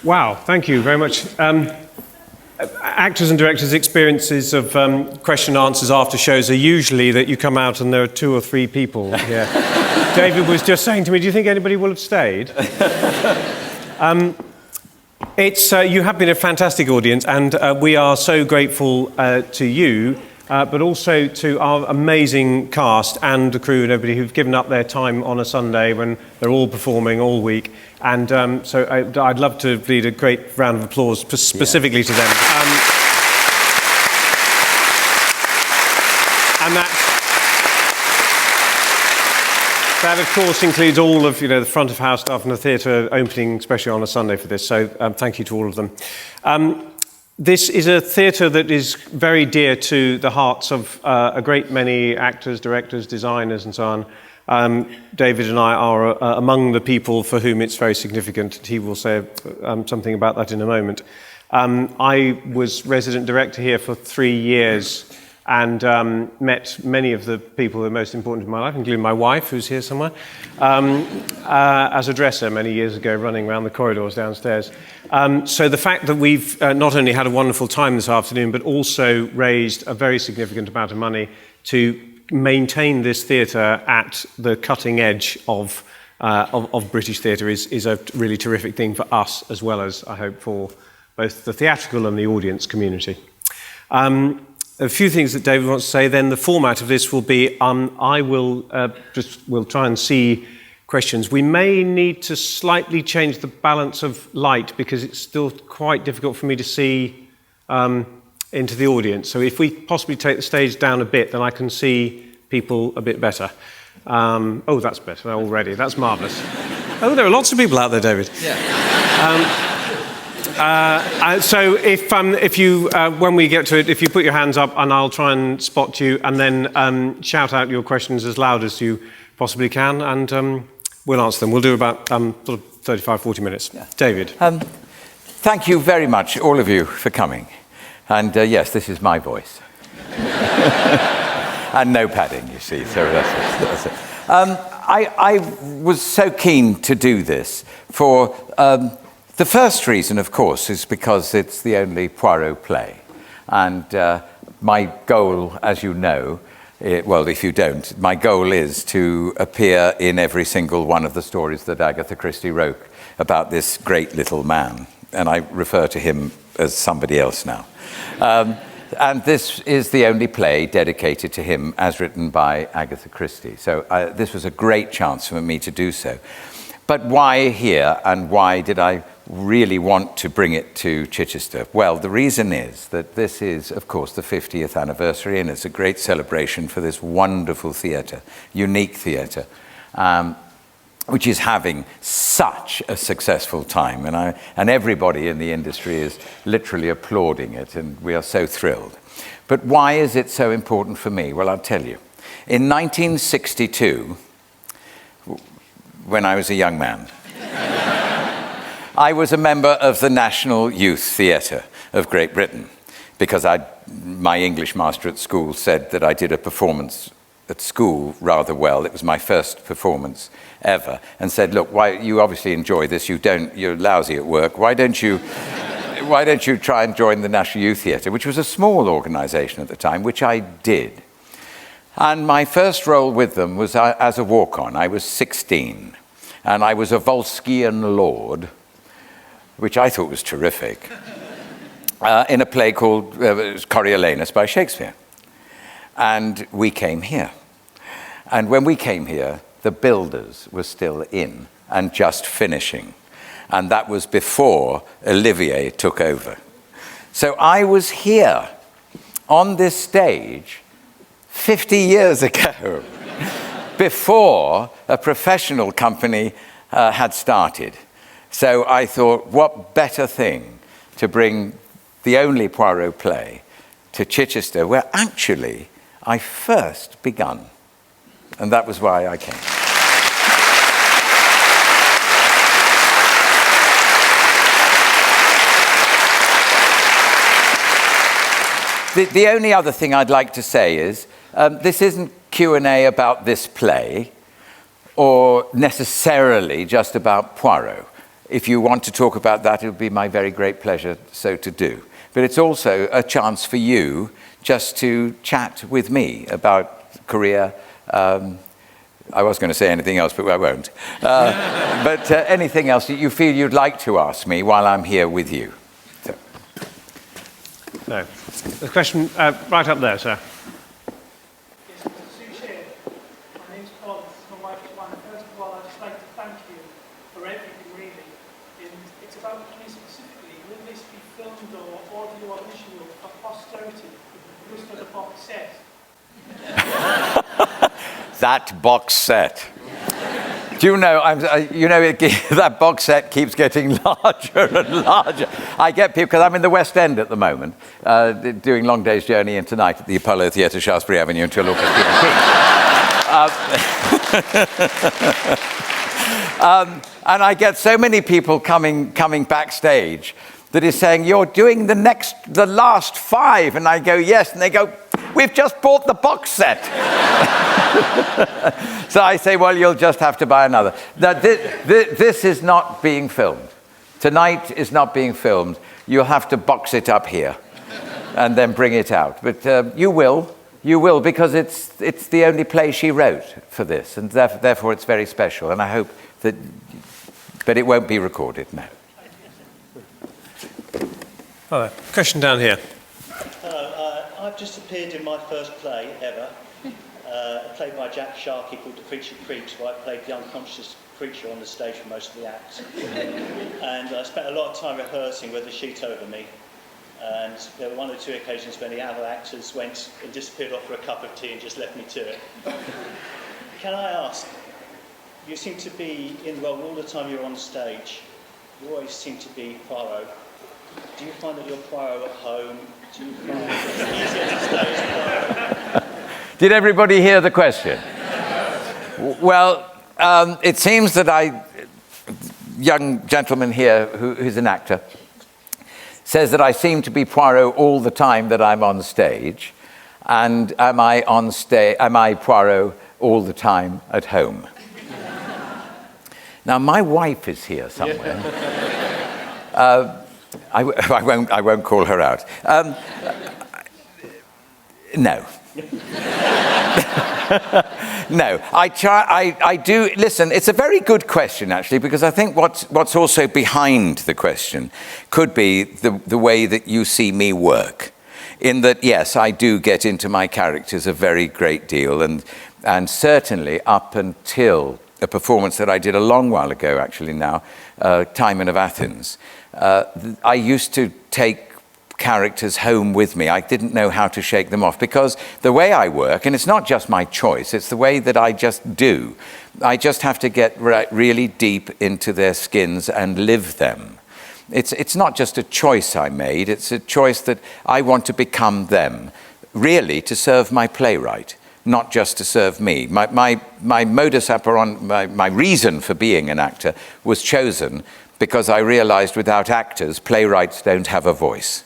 Wow, thank you very much. Actors and directors' experiences of question and answers after shows are usually that you come out and there are 2 or 3 people here. David was just saying to me, do you think anybody will have stayed? You have been a fantastic audience, and we are so grateful to you, but also to our amazing cast and the crew and everybody who've given up their time on a Sunday when they're all performing all week. And so I'd love to lead a great round of applause specifically to them. And that, of course, includes all of the front of house staff and the theatre opening, especially on a Sunday for this. So thank you to all of them. This is a theatre that is very dear to the hearts of a great many actors, directors, designers, and so on. David and I are among the people for whom it's very significant. He will say something about that in a moment. I was resident director here for 3 years and met many of the people who are most important in my life, including my wife, who's here somewhere, as a dresser many years ago, running around the corridors downstairs. So the fact that we've not only had a wonderful time this afternoon, but also raised a very significant amount of money to maintain this theatre at the cutting edge of British theatre is a really terrific thing for us, as well as, I hope, for both the theatrical and the audience community. A few things that David wants to say. Then the format of this will be, we'll try and see questions. We may need to slightly change the balance of light because it's still quite difficult for me to see into the audience. So if we possibly take the stage down a bit, then I can see people a bit better. Oh, that's better already. That's marvellous. Oh, there are lots of people out there, David. Yeah. So if you, when we get to it, if you put your hands up and I'll try and spot you and then shout out your questions as loud as you possibly can and we'll answer them. We'll do about sort of 35, 40 minutes. Yeah. David. Thank you very much, all of you, for coming. And yes, this is my voice. And no padding, you see, so that's it. I was so keen to do this for the first reason, of course, is because it's the only Poirot play. And my goal, as you know, well, if you don't, my goal is to appear in every single one of the stories that Agatha Christie wrote about this great little man. And I refer to him as somebody else now. And this is the only play dedicated to him as written by Agatha Christie. So this was a great chance for me to do so. But why here, and why did I really want to bring it to Chichester? Well, the reason is that this is, of course, the 50th anniversary, and it's a great celebration for this wonderful theatre, unique theatre, which is having such a successful time. And everybody in the industry is literally applauding it, and we are so thrilled. But why is it so important for me? Well, I'll tell you. In 1962, when I was a young man, I was a member of the National Youth Theatre of Great Britain because my English master at school said that I did a performance at school rather well. It was my first performance ever, and said, look, why, you obviously enjoy this, you're lousy at work, why don't you try and join the National Youth Theatre, which was a small organisation at the time, which I did. And my first role with them was as a walk-on. I was 16, and I was a Volscian lord, which I thought was terrific, in a play called Coriolanus by Shakespeare. And we came here. And when we came here, the builders were still in and just finishing. And that was before Olivier took over. So I was here on this stage 50 years ago, before a professional company had started. So I thought, what better thing to bring the only Poirot play to Chichester, where actually I first begun. And that was why I came. The only other thing I'd like to say is, this isn't Q&A about this play, or necessarily just about Poirot. if you want to talk about that, it would be my very great pleasure so to do. But it's also a chance for you just to chat with me about career. I was going to say anything else, but I won't. But anything else that you feel you'd like to ask me while I'm here with you. So. No. The question right up there, sir. Yes, Mr. Suchet. My name's Paul. This is my wife, Joanna. First of all, I'd just like to thank you for everything, really. And it's about me specifically. Will this be filmed or audio or visual for posterity? Just for the box set? That box set. Do you know, that box set keeps getting larger and larger. I get people, because I'm in the West End at the moment, doing long day's journey in tonight at the Apollo Theatre, Shaftesbury Avenue, until August 15th. And I get so many people coming backstage that is saying, you're doing the last 5. And I go, yes. And they go, we've just bought the box set. So I say, well, you'll just have to buy another. Now, this is not being filmed. Tonight is not being filmed. You'll have to box it up here and then bring it out. But you will, because it's the only play she wrote for this. And therefore, it's very special. And I hope that, but it won't be recorded, no. Oh, question down here. Hello, I've just appeared in my first play ever, played by Jack Sharkey, called The Creature Creeps, where I played the unconscious creature on the stage for most of the act. And I spent a lot of time rehearsing with the sheet over me. And there were 1 or 2 occasions when the other actors went and disappeared off for a cup of tea and just left me to it. Can I ask, you seem to be in the role all the time you're on stage. You always seem to be Poirot. Do you find that you're Poirot at home? Do you find it easier to stay as Poirot? Did everybody hear the question? Well, it seems that young gentleman here, who's an actor, says that I seem to be Poirot all the time that I'm on stage. And am I Poirot all the time at home? Now, my wife is here somewhere. I won't call her out. No. No, I do. Listen, it's a very good question, actually, because I think what's also behind the question could be the way that you see me work. In that, yes, I do get into my characters a very great deal, and certainly up until a performance that I did a long while ago, actually now, Timon of Athens, I used to take characters home with me. I didn't know how to shake them off, because the way I work, and it's not just my choice, it's the way that I just do. I just have to get really deep into their skins and live them. It's not just a choice I made, it's a choice that I want to become them, really to serve my playwright, not just to serve me. My modus operandi, my reason for being an actor was chosen because I realized without actors, playwrights don't have a voice.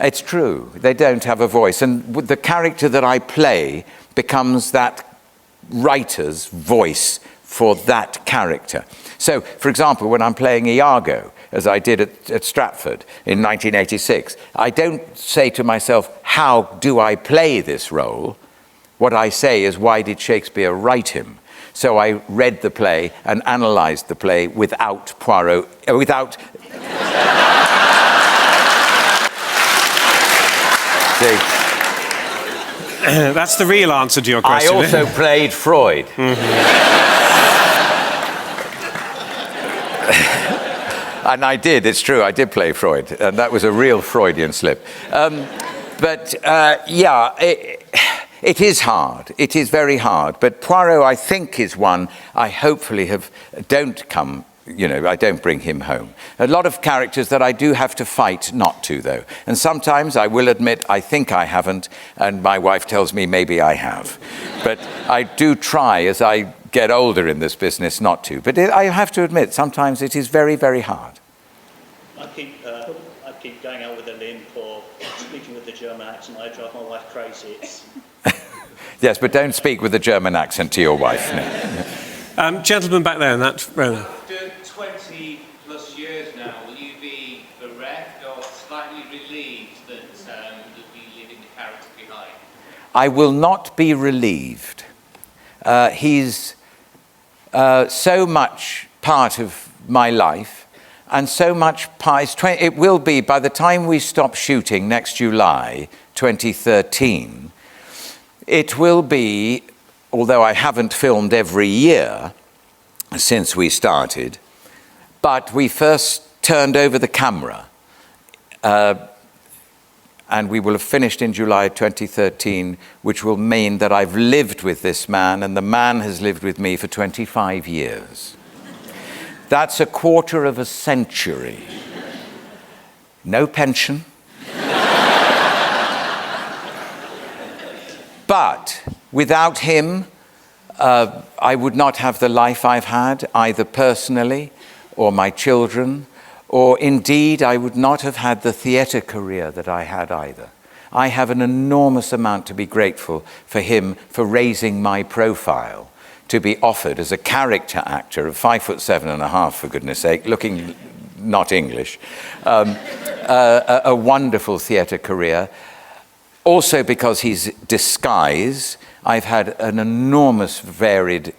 It's true, they don't have a voice. And the character that I play becomes that writer's voice for that character. So, for example, when I'm playing Iago, as I did at Stratford in 1986, I don't say to myself, how do I play this role? What I say is, why did Shakespeare write him? So I read the play and analysed the play without Poirot, without... That's the real answer to your question. I also played Freud. And I did, it's true, I did play Freud. And that was a real Freudian slip. Yeah, it is hard. It is very hard. But Poirot, I think, is one I hopefully don't bring him home. A lot of characters that I do have to fight not to, though. And sometimes I will admit I think I haven't, and my wife tells me maybe I have. But I do try, as I get older in this business, not to. But I have to admit, sometimes it is very, very hard. I keep going out with a limp or speaking with the German accent. I drive my wife crazy. Yes, but don't speak with a German accent to your wife. No. Gentleman back there in that row. Do 20 I will not be relieved. He's so much part of my life, and so much part. It will be, by the time we stop shooting next July 2013, it will be, although I haven't filmed every year since we started, but we first turned over the camera, and we will have finished in July 2013, which will mean that I've lived with this man, and the man has lived with me for 25 years. That's a quarter of a century. No pension. But without him, I would not have the life I've had, either personally or my children, or indeed I would not have had the theatre career that I had either. I have an enormous amount to be grateful for him for raising my profile, to be offered as a character actor of 5'7.5", for goodness sake, looking not English, a wonderful theatre career. Also because he's disguise, I've had an enormous varied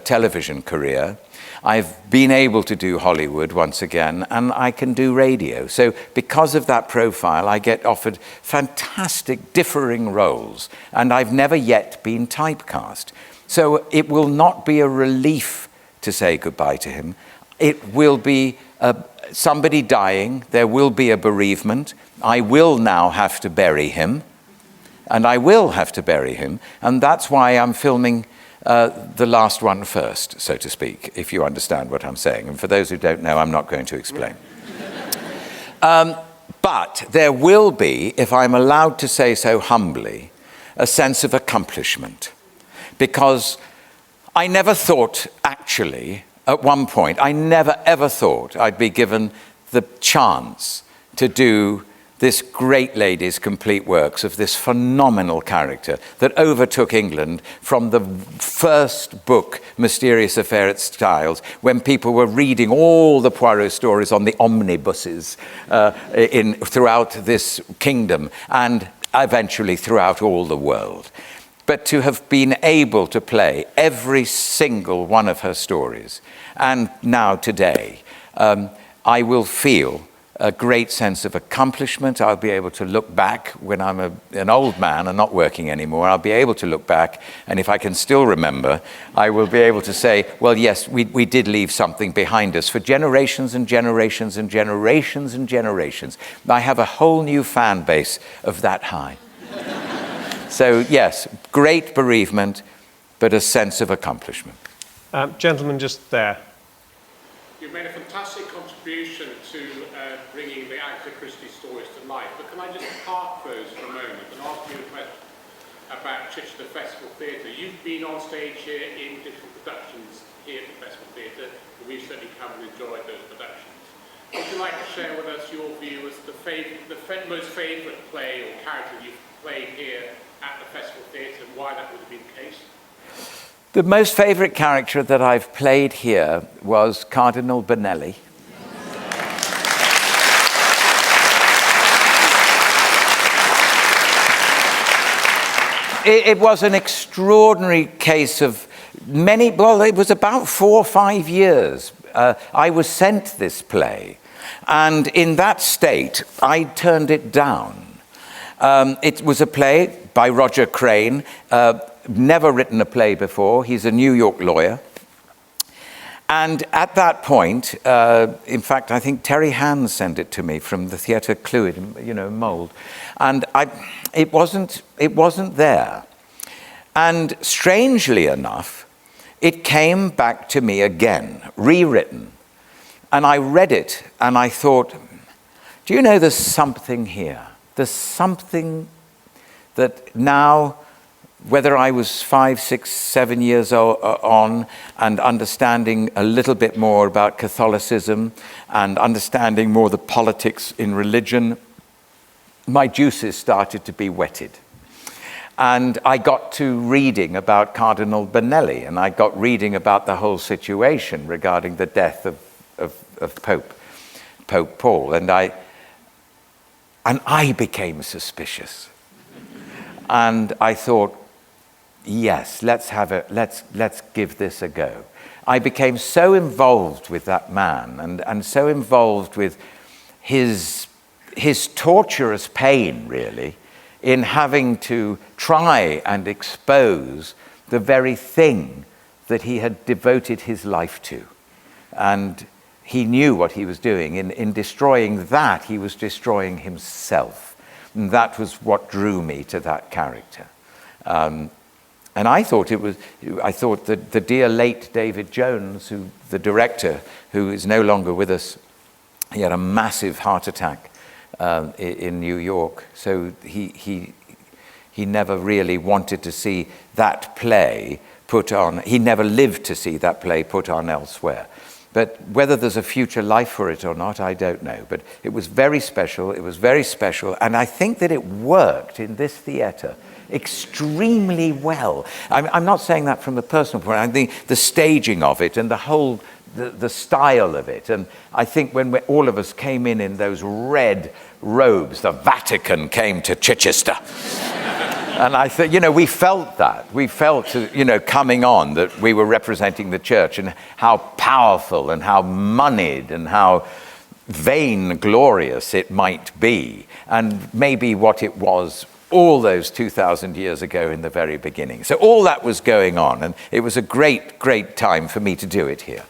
television career. I've been able to do Hollywood once again, and I can do radio. So because of that profile, I get offered fantastic differing roles, and I've never yet been typecast. So it will not be a relief to say goodbye to him. It will be somebody dying. There will be a bereavement. I will now have to bury him. And I will have to bury him. And that's why I'm filming the last one first, so to speak, if you understand what I'm saying. And for those who don't know, I'm not going to explain. But there will be, if I'm allowed to say so humbly, a sense of accomplishment. Because I never thought, actually, at one point, I never ever thought I'd be given the chance to do this great lady's complete works of this phenomenal character that overtook England from the first book, Mysterious Affair at Styles, when people were reading all the Poirot stories on the omnibuses throughout this kingdom and eventually throughout all the world. But to have been able to play every single one of her stories, and now today, I will feel a great sense of accomplishment. I'll be able to look back when I'm an old man and not working anymore. I'll be able to look back, and if I can still remember, I will be able to say, well, yes, we did leave something behind us for generations and generations and generations and generations. I have a whole new fan base of that high. So, yes, great bereavement, but a sense of accomplishment. Gentleman just there. You've made a fantastic contribution to bringing the Agatha Christie stories to life, but can I just park those for a moment and ask you a question about Chichester Festival Theatre? You've been on stage here in different productions here at the Festival Theatre, and we've certainly come and enjoyed those productions. Would you like to share with us your view as the most favourite play or character you've played here at the Festival Theatre, and why that would have been the case? The most favourite character that I've played here was Cardinal Benelli. It was an extraordinary case of it was about 4 or 5 years. I was sent this play, and in that state, I turned it down. It was a play by Roger Crane, never written a play before. He's a New York lawyer. And at that point, in fact, I think Terry Hands sent it to me from the Theatre Clwyd, Mould. And it wasn't there. And strangely enough, it came back to me again, rewritten. And I read it and I thought, do you know there's something here? There's something that now, whether I was 5, 6, 7 years on and understanding a little bit more about Catholicism and understanding more the politics in religion, my juices started to be whetted. And I got to reading about Cardinal Benelli, and I got reading about the whole situation regarding the death of Pope Paul, and I became suspicious. And I thought, yes, let's give this a go. I became so involved with that man and so involved with his torturous pain, really, in having to try and expose the very thing that he had devoted his life to. And he knew what he was doing. In destroying that, he was destroying himself. And that was what drew me to that character. And I thought that the dear late David Jones, the director, who is no longer with us, he had a massive heart attack in New York. So he never really wanted to see that play put on. He never lived to see that play put on elsewhere. But whether there's a future life for it or not, I don't know. But it was very special. It was very special. And I think that it worked in this theatre extremely well. I'm not saying that from a personal point. I think the staging of it and the whole, the style of it. And I think when all of us came in those red robes, the Vatican came to Chichester. And I think, we felt that. We felt, coming on that we were representing the church and how powerful and how moneyed and how vainglorious it might be. And maybe what it was all those 2,000 years ago in the very beginning. So all that was going on, and it was a great, great time for me to do it here.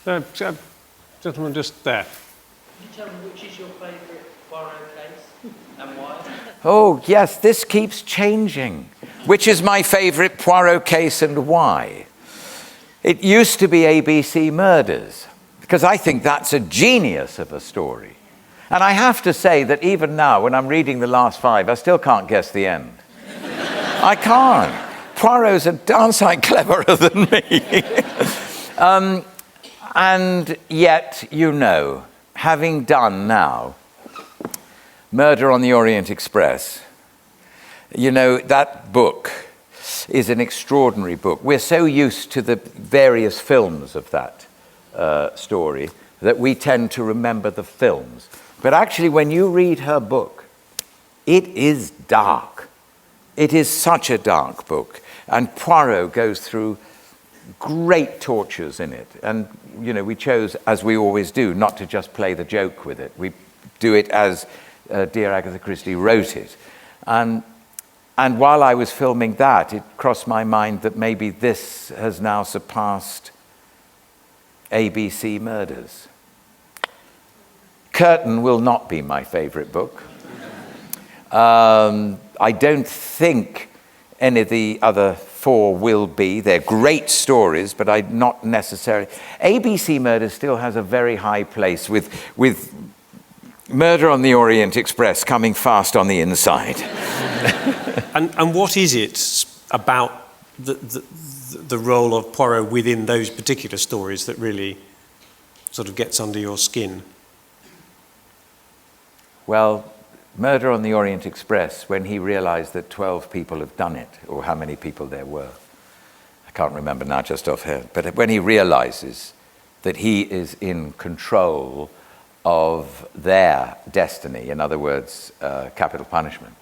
Gentleman just there. Can you tell me which is your favourite Poirot case and why? Oh, yes, this keeps changing. Which is my favourite Poirot case and why? It used to be ABC Murders, because I think that's a genius of a story. And I have to say that even now, when I'm reading the last 5, I still can't guess the end. I can't. Poirot's a darn sight cleverer than me. And yet, having done now Murder on the Orient Express, that book is an extraordinary book. We're so used to the various films of that story that we tend to remember the films. But actually, when you read her book, it is dark. It is such a dark book. And Poirot goes through great tortures in it. And, we chose, as we always do, not to just play the joke with it. We do it as dear Agatha Christie wrote it. And while I was filming that, it crossed my mind that maybe this has now surpassed ABC Murders. Curtain will not be my favourite book. I don't think any of the other 4 will be. They're great stories, but I'm not necessarily. ABC Murders still has a very high place with Murder on the Orient Express coming fast on the inside. And what is it about the role of Poirot within those particular stories that really sort of gets under your skin? Well, Murder on the Orient Express, when he realized that 12 people have done it, or how many people there were, I can't remember now just offhand, but when he realizes that he is in control of their destiny, in other words, capital punishment,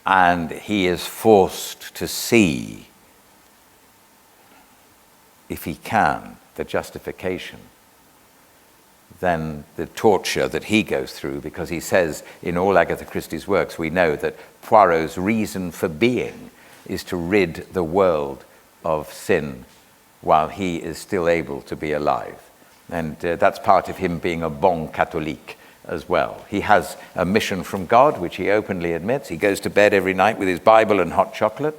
and he is forced to see, if he can, the justification, then the torture that he goes through, because he says in all Agatha Christie's works, we know that Poirot's reason for being is to rid the world of sin while he is still able to be alive. And that's part of him being a bon catholique as well. He has a mission from God, which he openly admits. He goes to bed every night with his Bible and hot chocolate.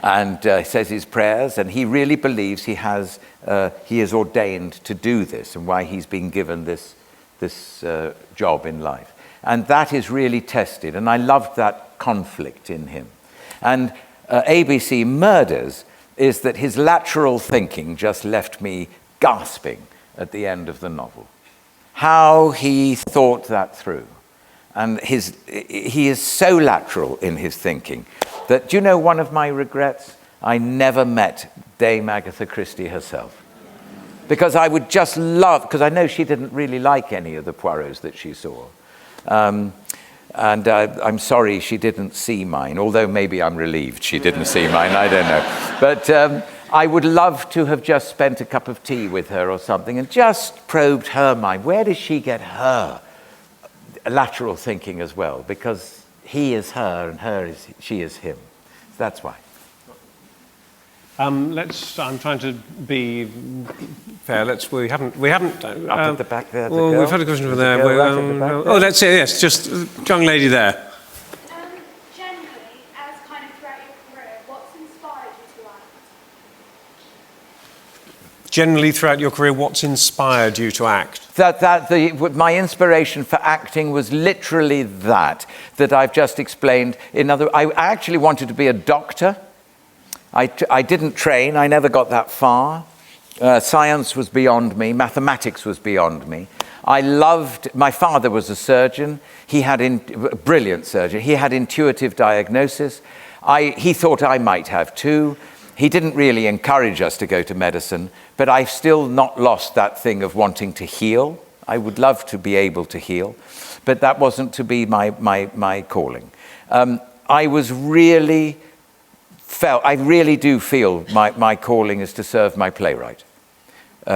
And says his prayers, and he really believes he is ordained to do this, and why he's been given this job in life. And that is really tested, and I loved that conflict in him. And ABC Murders is that his lateral thinking just left me gasping at the end of the novel. How he thought that through. And he is so lateral in his thinking that, do you know one of my regrets? I never met Dame Agatha Christie herself. Because I would just love, because I know she didn't really like any of the Poirots that she saw. And I'm sorry she didn't see mine, although maybe I'm relieved she didn't see mine, I don't know. But I would love to have just spent a cup of tea with her or something and just probed her mind. Where does she get her lateral thinking as well? Because he is her and she is him. That's why. I'm trying to be fair. We haven't. Up at the back there. Well, we've had a question from there. Oh, let's say yes. Just young lady there. Generally, as kind of throughout your career, what's inspired you to act? Generally, throughout your career, what's inspired you to act? My inspiration for acting was literally that I've just explained. I actually wanted to be a doctor. I didn't train. I never got that far. Science was beyond me. Mathematics was beyond me. My father was a surgeon. He had a brilliant surgeon. He had intuitive diagnosis. He thought I might have too. He didn't really encourage us to go to medicine, but I've still not lost that thing of wanting to heal. I would love to be able to heal, but that wasn't to be my calling. I really do feel my calling is to serve my playwright,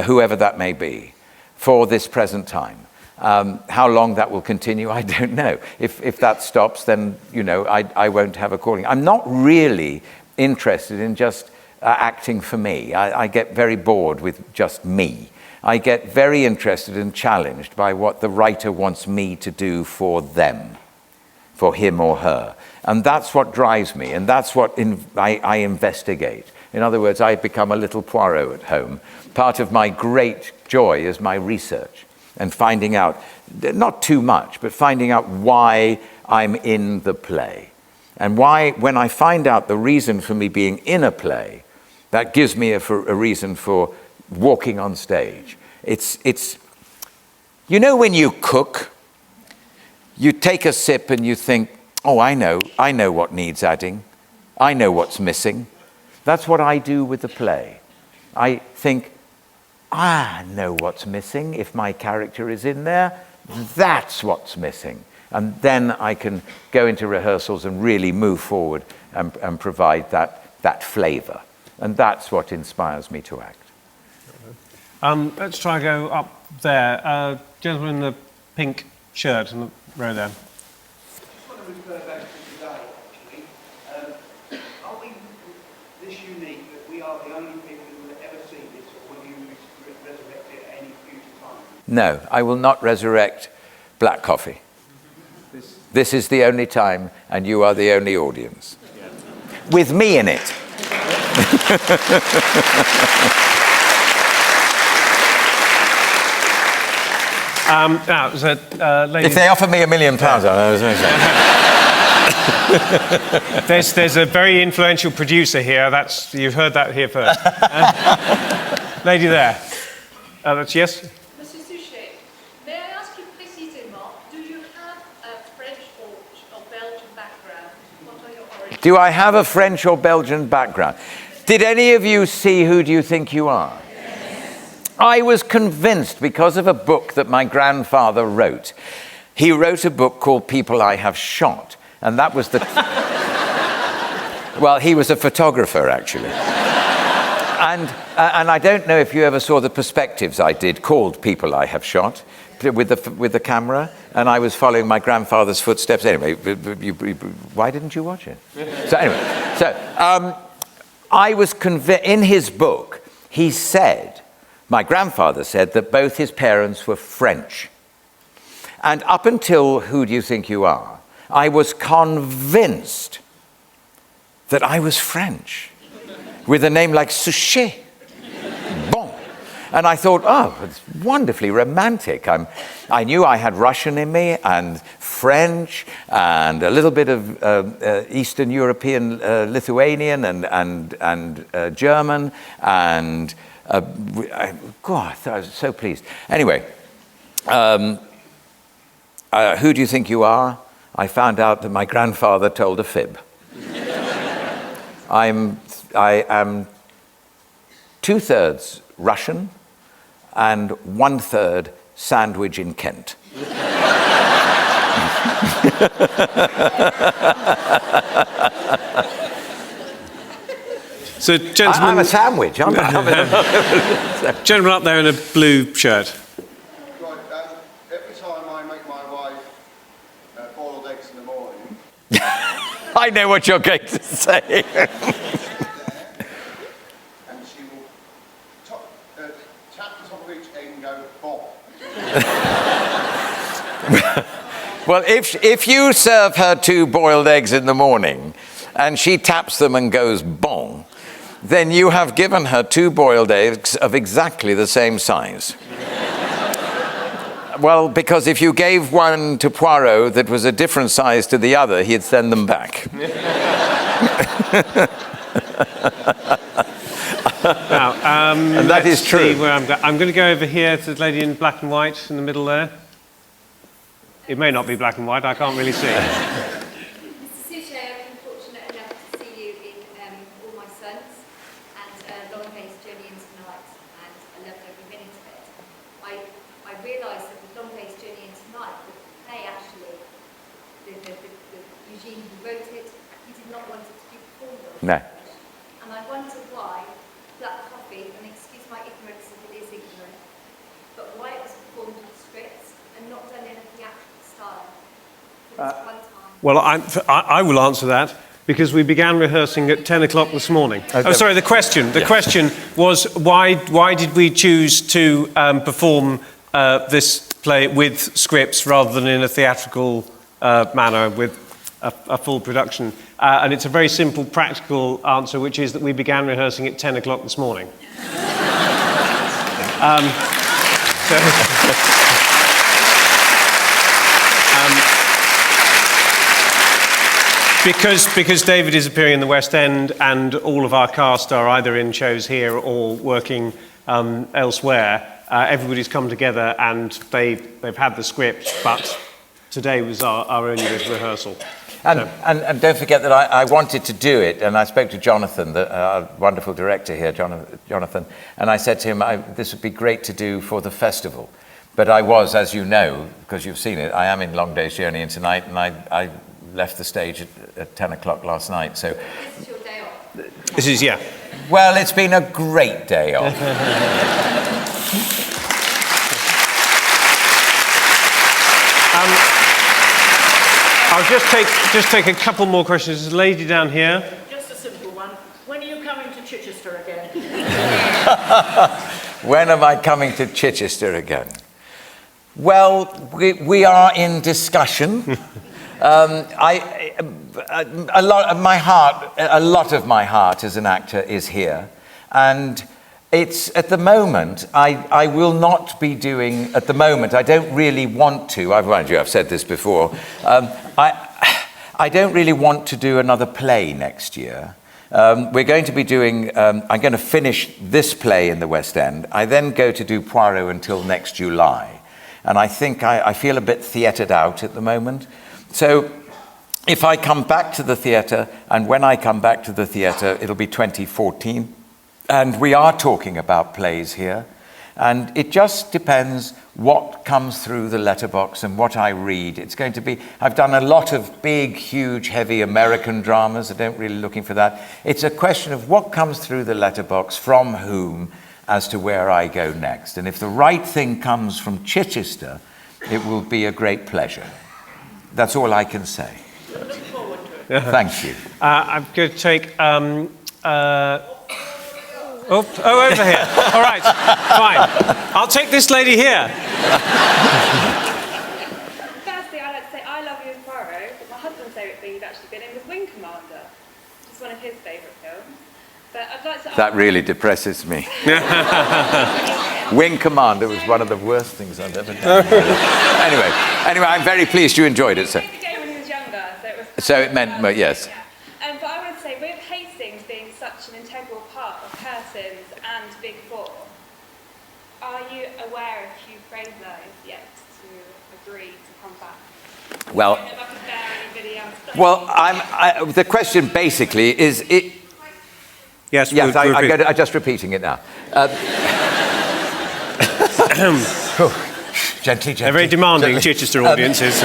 whoever that may be, for this present time. How long that will continue, I don't know. If that stops, then, I won't have a calling. I'm not really interested in just acting for me. I get very bored with just me. I get very interested and challenged by what the writer wants me to do for them, for him or her. And that's what drives me, and that's what I investigate. In other words, I become a little Poirot at home. Part of my great joy is my research and finding out, not too much, but finding out why I'm in the play. And why, when I find out the reason for me being in a play, that gives me a reason for walking on stage. It's when you cook, you take a sip and you think, oh, I know what needs adding. I know what's missing. That's what I do with the play. I think, I know what's missing. If my character is in there, that's what's missing. And then I can go into rehearsals and really move forward and provide that flavour. And that's what inspires me to act. Let's try and go up there. Gentleman in the pink shirt in the row there. Refer back to today, actually. Are we this unique that we are the only people who will ever see this, or will you resurrect it at any future time? No, I will not resurrect black coffee. This is the only time, and you are the only audience. With me in it. Now, there's a lady... If they offer me £1 million, I know. There's a very influential producer here. You've heard that here first. Lady there. That's yes? Monsieur Suchet, may I ask you précisément, do you have a French or Belgian background? What are your origins? Do I have a French or Belgian background? Did any of you see Who Do You Think You Are? I was convinced because of a book that my grandfather wrote. He wrote a book called People I Have Shot, and that was the... Well, he was a photographer, actually. And I don't know if you ever saw the perspectives I did called People I Have Shot with the camera, and I was following my grandfather's footsteps. Anyway, why didn't you watch it? So anyway, I was convinced... In his book, he said... My grandfather said that both his parents were French. And up until Who Do You Think You Are, I was convinced that I was French, with a name like Suchet. Bon. And I thought, oh, it's wonderfully romantic. I knew I had Russian in me, and French, and a little bit of Eastern European, Lithuanian, and German, and... God, I was so pleased. Anyway, Who Do You Think You Are? I found out that my grandfather told a fib. I am 2/3 Russian and 1/3 sandwich in Kent. So, I'm gentlemen, a sandwich. I'm gentleman up there in a blue shirt. Right, every time I make my wife boiled eggs in the morning, I know what you're going to say. and she will tap the top of each egg and go, bop. Well, if you serve her 2 boiled eggs in the morning and she taps them and goes bong, then you have given her 2 boiled eggs of exactly the same size. Well, because if you gave one to Poirot that was a different size to the other, he'd send them back. Now, And that is let's true. see where I'm going to go over here to the lady in black and white in the middle there. It may not be black and white, I can't really see. Mr. Suchet, I've been fortunate enough to see you in All My Sons and Long Day's Journey into Night, and I loved every minute of it. I realised that with Long Day's Journey into Night, the play actually, the Eugene who wrote it, he did not want it to be performed on No. stage. And I wonder why Black Coffee, and excuse my ignorance if it is ignorant, but why it was performed with scripts and not done in a theatrical style for this one time. Well, I will answer that because we began rehearsing at 10 o'clock this morning. Oh, sorry, the question. The question was why did we choose to perform this play with scripts rather than in a theatrical manner with a full production? And it's a very simple, practical answer, which is that we began rehearsing at 10 o'clock this morning. Because David is appearing in the West End and all of our cast are either in shows here or working elsewhere, everybody's come together and they've had the script, but today was our only rehearsal. And don't forget that I wanted to do it, and I spoke to Jonathan, our wonderful director here, Jonathan, and I said to him, this would be great to do for the festival. But I was, as you know, because you've seen it, I am in Long Day's Journey into Night, and I left the stage at 10 o'clock last night. So This is your day off. This is, yeah. well, it's been a great day off. I'll just take a couple more questions. There's a lady down here. Just a simple one. When are you coming to Chichester again? When am I coming to Chichester again? Well, we are in discussion. A lot of my heart as an actor is here, and it's at the moment I will not be doing. At the moment, I don't really want to. I've said this before. I don't really want to do another play next year. We're going to be doing. I'm going to finish this play in the West End. I then go to do Poirot until next July, and I think I feel a bit theatred out at the moment. So if I come back to the theatre, and when I come back to the theatre, it'll be 2014, and we are talking about plays here, and it just depends what comes through the letterbox and what I read. It's going to be, I've done a lot of big, huge, heavy American dramas. I don't really looking for that. It's a question of what comes through the letterbox from whom as to where I go next. And if the right thing comes from Chichester, it will be a great pleasure. That's all I can say. Look forward to it. Thank you. I'm going to take... over here. All right, fine. I'll take this lady here. Firstly, I'd like to say I love you as Poirot, but my husband's favourite thing you've actually been in was Wing Commander, which is one of his favourite films. But I'd like to That really depresses me. Wing Commander was one of the worst things I've ever done. Anyway, I'm very pleased you enjoyed it, sir. I played the game when he was younger, so it was... So it meant, yes. Yeah. But I would say, with Hastings being such an integral part of Curtains and Big Four, are you aware if Hugh Fraser is yet to agree to come back? Well, I don't know if I can bear anybody else. the question basically is... Yes, I'm just repeating it now. Gently. They're very demanding, Chichester audiences.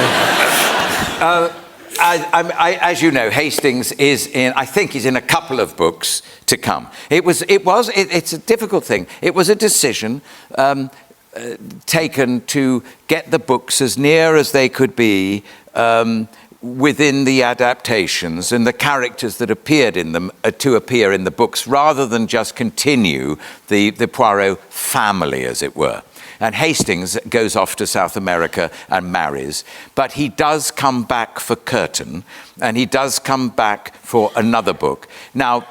As you know, Hastings is I think he's in a couple of books to come. It's a difficult thing. It was a decision taken to get the books as near as they could be within the adaptations and the characters that appeared in them to appear in the books, rather than just continue the Poirot family, as it were. And Hastings goes off to South America and marries, but he does come back for Curtain, and he does come back for another book. Now,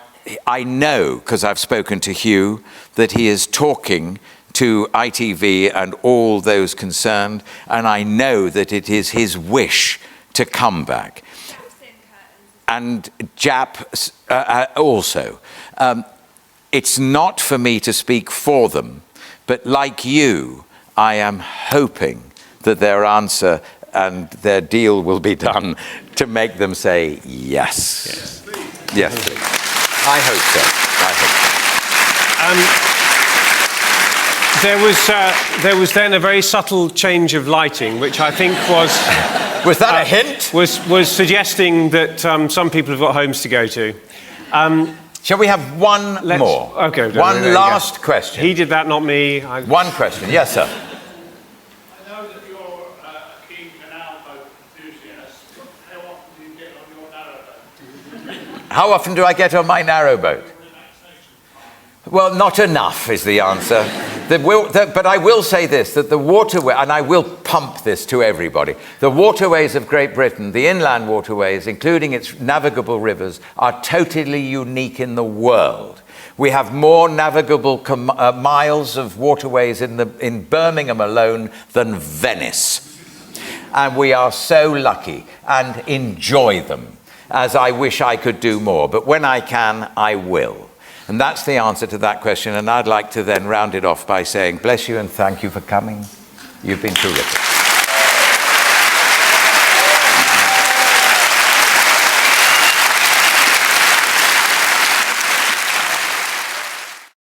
I know, because I've spoken to Hugh, that he is talking to ITV and all those concerned, and I know that it is his wish to come back. And Jap also. It's not for me to speak for them, but like you, I am hoping that their answer and their deal will be done to make them say yes. Yes, please. Yes, please. I hope so. There was then a very subtle change of lighting, which I think was... Was that a hint? Was suggesting that some people have got homes to go to. Shall we have one more? Okay. One last question. He did that, not me. One question. Yes, sir. I know that you're a keen canal boat enthusiast. How often do you get on your narrowboat? How often do I get on my narrowboat? Well, not enough is the answer. But I will say this, that the waterway, and I will pump this to everybody, the waterways of Great Britain, the inland waterways, including its navigable rivers, are totally unique in the world. We have more navigable miles of waterways in Birmingham alone than Venice. And we are so lucky and enjoy them, as I wish I could do more. But when I can, I will. And that's the answer to that question. And I'd like to then round it off by saying, bless you and thank you for coming. You've been terrific.